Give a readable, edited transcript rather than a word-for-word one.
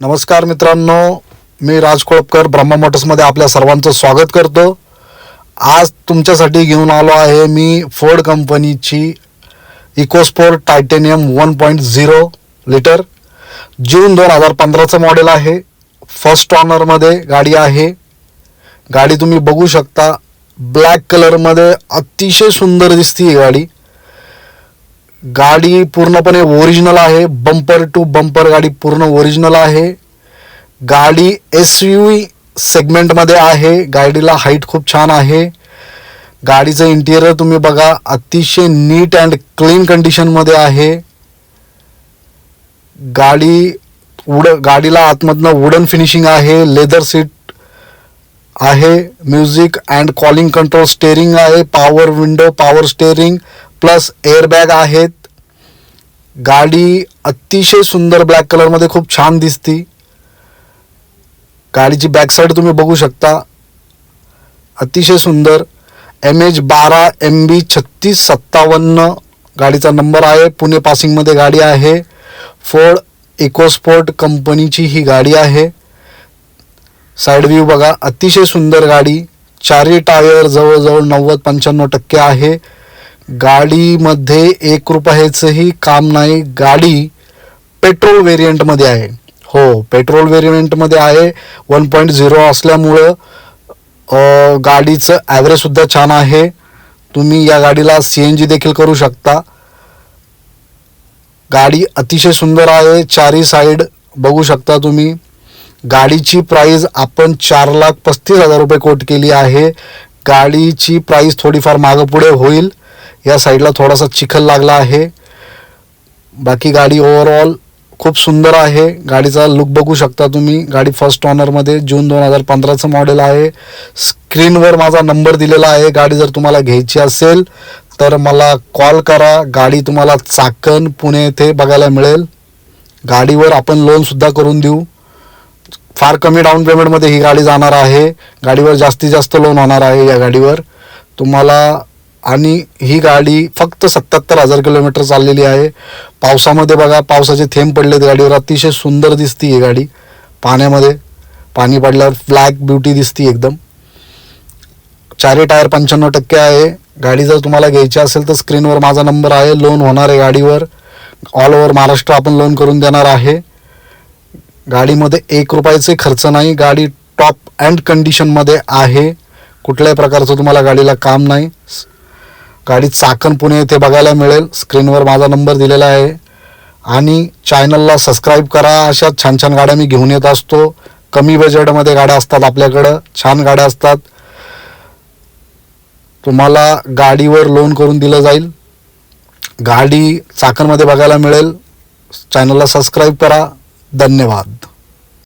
नमस्कार मित्रांनो, मी राज कोळपकर ब्रह्मा मोटर्समध्ये आपल्या सर्वांचं स्वागत करतो। आज तुमच्यासाठी घेऊन आलो आहे मी फोर्ड कंपनीची इकोस्पोर्ट टायटेनियम 1.0 लिटर जून 2015चं मॉडेल आहे। फर्स्ट ओनरमध्ये गाडी आहे। गाडी तुम्ही बघू शकता, ब्लॅक कलरमध्ये अतिशय सुंदर दिसते ही गाडी। गाडी पूर्णपणे ओरिजिनल आहे, बंपर टू बंपर गाडी पूर्ण ओरिजिनल आहे। गाडी एसयूव्ही सेगमेंटमध्ये आहे। गाडीला हाईट खूप छान आहे। गाडीचं इंटिरियर तुम्ही बघा, अतिशय नीट अँड क्लीन कंडिशनमध्ये आहे। गाडीला आतमधनं वुडन फिनिशिंग आहे, लेदर सीट आहे, music and calling control steering आहे, power window, power steering plus airbag आहेत। गाडी अतिशय सुंदर ब्लॅक कलरमध्ये खूप छान दिसती। गाडीची बॅक साईड तुम्ही बघू शकता, अतिशय सुंदर। MH12 MB 3657 गाडीचा नंबर आहे। पुणे पासिंगमध्ये गाडी आहे। फोर्ड इकोस्पोर्ट कंपनीची ही गाडी आहे। साइड व्ह्यू बघा, अतिशय सुंदर गाडी। चारही टायर जवळजवळ 90-95% आहे। गाडीमध्ये 1 रुपयाचंही काम नाही। गाडी पेट्रोल व्हेरियंटमध्ये आहे। हो, पेट्रोल व्हेरियंटमध्ये आहे। 1.0 असल्यामुळं गाडीचं ॲव्हरेज सुद्धा छान आहे। तुम्ही या गाडीला CNG देखील करू शकता। गाडी अतिशय सुंदर आहे। चारही साईड बघू शकता तुम्ही। गाडीची प्राइस आपण 4,35,000 रुपये कोट केली आहे। गाडीची प्राइस थोडीफार मागं पुढे होईल। या साईडला थोडासा चिखल लागला आहे। बाकी गाडी ओव्हरऑल खूप सुंदर आहे। गाडीचा लुक बघू शकता तुम्ही। गाडी फर्स्ट ओनरमध्ये जून 2015चं मॉडेल आहे। स्क्रीनवर माझा नंबर दिलेला आहे। गाडी जर तुम्हाला घ्यायची असेल तर मला कॉल करा। गाडी तुम्हाला चाकण पुणे येथे बघायला मिळेल। गाडीवर आपण लोन सुद्धा करून देऊ। फार कमी डाऊन पेमेंटमध्ये ही गाडी जाणार आहे। गाडीवर जास्तीत जास्त लोन होणार आहे या गाडीवर तुम्हाला। आणि ही गाडी फक्त 77,000 किलोमीटर चाललेली आहे। पावसामध्ये बघा, पावसाचे थेंब पडलेत गाडीवर। अतिशय सुंदर दिसती ही गाडी। पाण्यामध्ये पाणी पडल्यावर ब्लॅक ब्युटी दिसती एकदम। चारही टायर 95% आहे। गाडी जर तुम्हाला घ्यायची असेल तर स्क्रीनवर माझा नंबर आहे। लोन होणार आहे गाडीवर। ऑल ओव्हर महाराष्ट्र आपण लोन करून देणार आहे। गाडीमध्ये 1 रुपयाचे खर्च नाही। गाडी टॉप अँड कंडिशनमध्ये आहे। कुठल्याही प्रकारचं तुम्हाला गाडीला काम नाही। गाडी चाकण पुणे येथे बघायला मिळेल। स्क्रीनवर माझा नंबर दिलेला आहे। आणि चॅनलला सबस्क्राईब करा। अशा छान छान गाड्या मी घेऊन येत असतो। कमी बजेटमध्ये गाड्या असतात आपल्याकडं, छान गाड्या असतात। तुम्हाला गाडीवर लोन करून दिलं जाईल। गाडी चाकणमध्ये बघायला मिळेल। चॅनलला सबस्क्राईब करा। धन्यवाद।